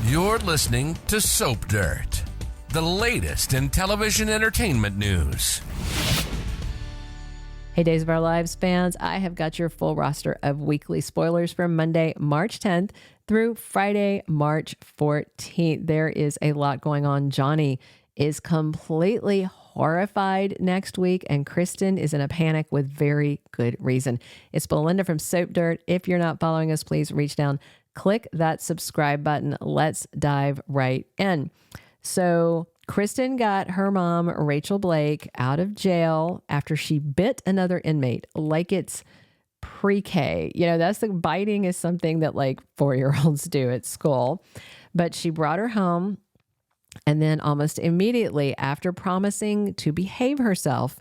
You're listening to Soap Dirt, the latest in television entertainment news. Hey, Days of Our Lives fans, I have got your full roster of weekly spoilers from Monday, March 10th through Friday, March 14th. There is a lot going on. Johnny is completely horrified next week, and Kristen is in a panic with very good reason. It's Melinda from Soap Dirt. If you're not following us, please reach down, click that subscribe button. Let's dive right in. So Kristen got her mom, Rachel Blake, out of jail after she bit another inmate like it's pre-K. You know, that's the biting is something that like 4-year-olds do at school. But she brought her home, and then almost immediately after promising to behave herself,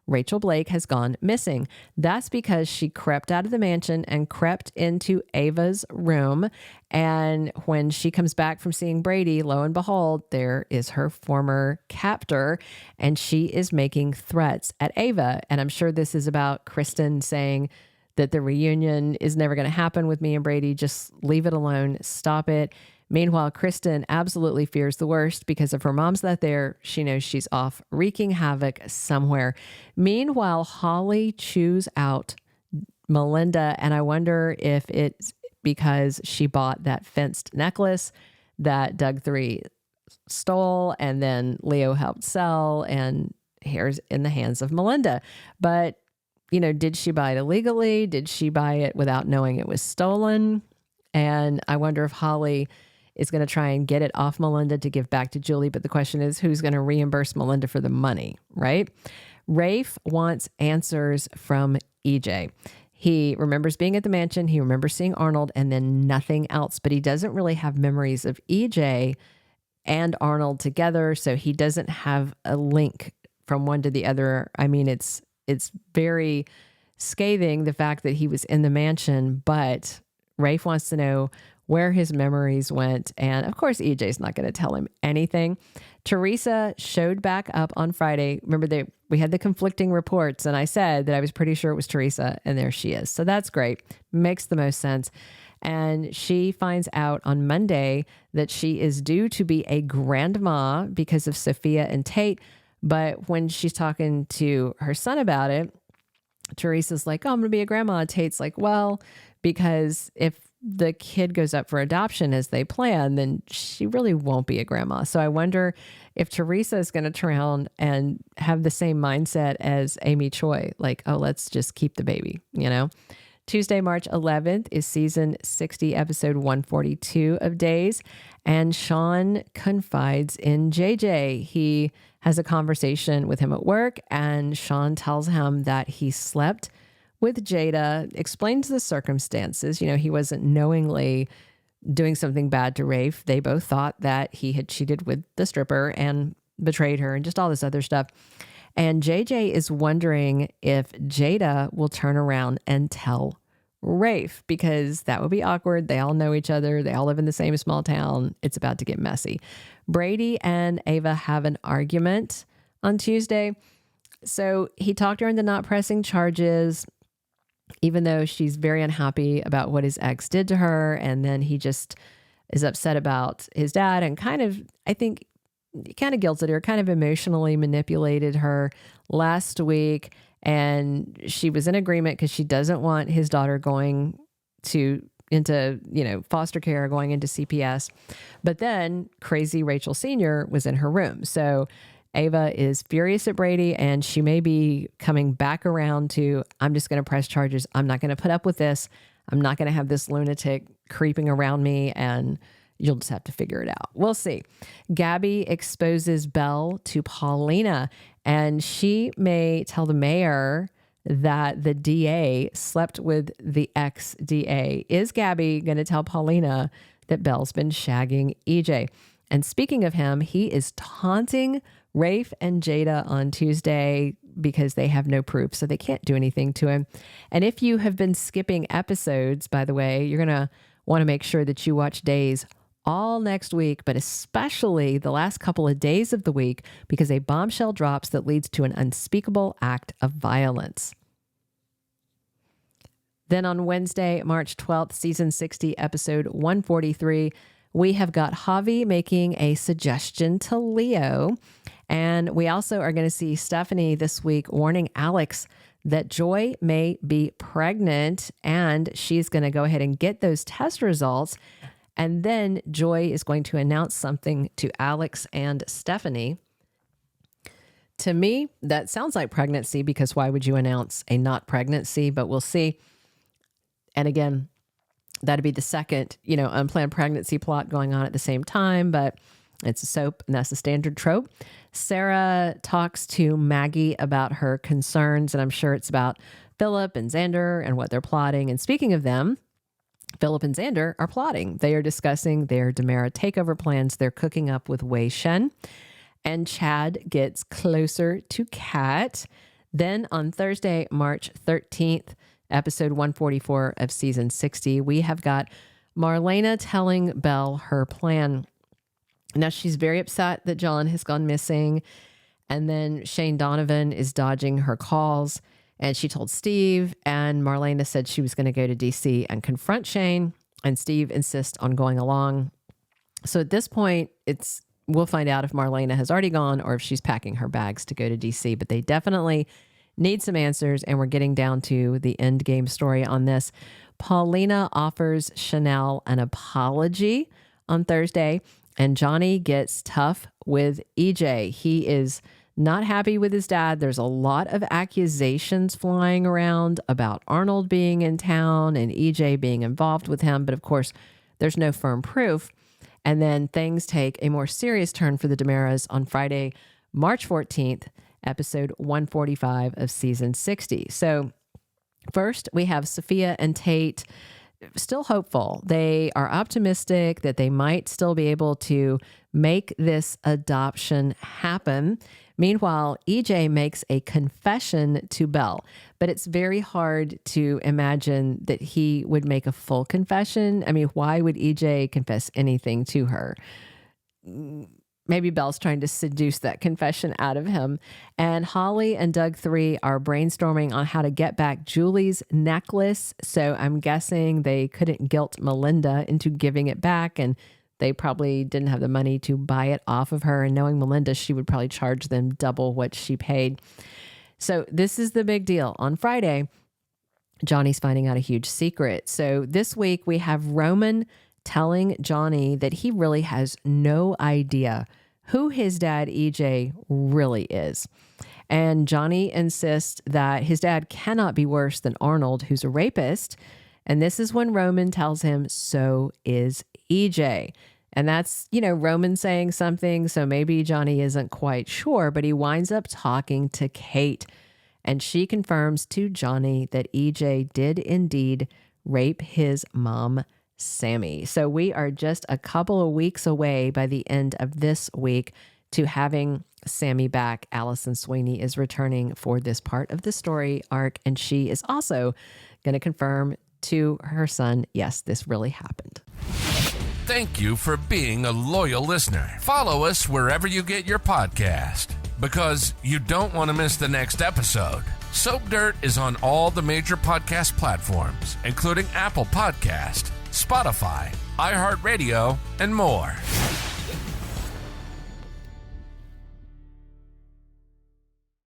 Rachel Blake has gone missing. That's because she crept out of the mansion and crept into Ava's room. And when she comes back from seeing Brady, lo and behold, there is her former captor, and she is making threats at Ava. And I'm sure this is about Kristen saying that the reunion is never going to happen with me and Brady. Just leave it alone. Stop it. Meanwhile, Kristen absolutely fears the worst because if her mom's not there, she knows she's off wreaking havoc somewhere. Meanwhile, Holly chews out Melinda, and I wonder if it's because she bought that fenced necklace that Doug 3 stole and then Leo helped sell, and here's in the hands of Melinda. But, you know, did she buy it illegally? Did she buy it without knowing it was stolen? And I wonder if Holly is going to try and get it off Melinda to give back to Julie. But the question is, who's going to reimburse Melinda for the money, right? Rafe wants answers from EJ. He remembers being at the mansion. He remembers seeing Arnold and then nothing else. But he doesn't really have memories of EJ and Arnold together. So he doesn't have a link from one to the other. I mean, it's very scathing, the fact that he was in the mansion. But Rafe wants to know where his memories went. And of course, EJ's not going to tell him anything. Teresa showed back up on Friday. Remember, we had the conflicting reports, and I said that I was pretty sure it was Teresa, and there she is. So that's great. Makes the most sense. And she finds out on Monday that she is due to be a grandma because of Sophia and Tate. But when she's talking to her son about it, Teresa's like, oh, I'm going to be a grandma. Tate's like, well, because if the kid goes up for adoption as they plan, then she really won't be a grandma. So I wonder if Teresa is going to turn around and have the same mindset as Amy Choi, like, oh, let's just keep the baby, you know? Tuesday, March 11th is season 60, episode 142 of Days. And Sean confides in JJ. He has a conversation with him at work, and Sean tells him that he slept with Jada, explains the circumstances. You know, he wasn't knowingly doing something bad to Rafe. They both thought that he had cheated with the stripper and betrayed her and just all this other stuff. And JJ is wondering if Jada will turn around and tell Rafe, because that would be awkward. They all know each other. They all live in the same small town. It's about to get messy. Brady and Ava have an argument on Tuesday. So he talked her into not pressing charges, even though she's very unhappy about what his ex did to her. And then he just is upset about his dad and kind of, I think, kind of guilted her, kind of emotionally manipulated her last week. And she was in agreement because she doesn't want his daughter going into, you know, foster care, going into CPS. But then crazy Rachel Sr. was in her room. So Ava is furious at Brady, and she may be coming back around to, I'm just going to press charges. I'm not going to put up with this. I'm not going to have this lunatic creeping around me, and you'll just have to figure it out. We'll see. Gabby exposes Belle to Paulina, and she may tell the mayor that the DA slept with the ex-DA. Is Gabby going to tell Paulina that Belle's been shagging EJ? And speaking of him, he is taunting Rafe and Jada on Tuesday because they have no proof, so they can't do anything to him. And if you have been skipping episodes, by the way, you're going to want to make sure that you watch Days all next week, but especially the last couple of days of the week, because a bombshell drops that leads to an unspeakable act of violence. Then on Wednesday, March 12th, season 60, episode 143, We have got Javi making a suggestion to Leo. And we also are going to see Stephanie this week warning Alex that Joy may be pregnant, and she's going to go ahead and get those test results. And then Joy is going to announce something to Alex and Stephanie. To me, that sounds like pregnancy, because why would you announce a not pregnancy? But we'll see. And again, that'd be the second, unplanned pregnancy plot going on at the same time, but it's a soap and that's a standard trope. Sarah talks to Maggie about her concerns, and I'm sure it's about Philip and Xander and what they're plotting. And speaking of them, Philip and Xander are plotting. They are discussing their DiMera takeover plans they're cooking up with Wei Shen. And Chad gets closer to Kat. Then on Thursday, March 13th, episode 144 of season 60, we have got Marlena telling Belle her plan. Now, she's very upset that John has gone missing. And then Shane Donovan is dodging her calls. And she told Steve, and Marlena said she was going to go to DC and confront Shane. And Steve insists on going along. So at this point, we'll find out if Marlena has already gone or if she's packing her bags to go to DC. But they definitely need some answers, and we're getting down to the end game story on this. Paulina offers Chanel an apology on Thursday, and Johnny gets tough with EJ. He is not happy with his dad. There's a lot of accusations flying around about Arnold being in town and EJ being involved with him, but of course, there's no firm proof. And then things take a more serious turn for the DiMeras on Friday, March 14th, episode 145 of season 60. So first, we have Sophia and Tate still hopeful. They are optimistic that they might still be able to make this adoption happen. Meanwhile, EJ makes a confession to Belle, but it's very hard to imagine that he would make a full confession. I mean, why would EJ confess anything to her? Maybe Belle's trying to seduce that confession out of him. And Holly and Doug 3 are brainstorming on how to get back Julie's necklace. So I'm guessing they couldn't guilt Melinda into giving it back, and they probably didn't have the money to buy it off of her. And knowing Melinda, she would probably charge them double what she paid. So this is the big deal. On Friday, Johnny's finding out a huge secret. So this week we have Roman telling Johnny that he really has no idea who his dad, EJ, really is. And Johnny insists that his dad cannot be worse than Arnold, who's a rapist. And this is when Roman tells him, so is EJ. And that's, Roman saying something, so maybe Johnny isn't quite sure, but he winds up talking to Kate. And she confirms to Johnny that EJ did indeed rape his mom, Sammy. So we are just a couple of weeks away by the end of this week to having Sammy back. Allison Sweeney is returning for this part of the story arc, and she is also going to confirm to her son, yes, this really happened. Thank you for being a loyal listener. Follow us wherever you get your podcast, because you don't want to miss the next episode. Soap Dirt is on all the major podcast platforms, including Apple Podcast, Spotify, iHeartRadio, and more.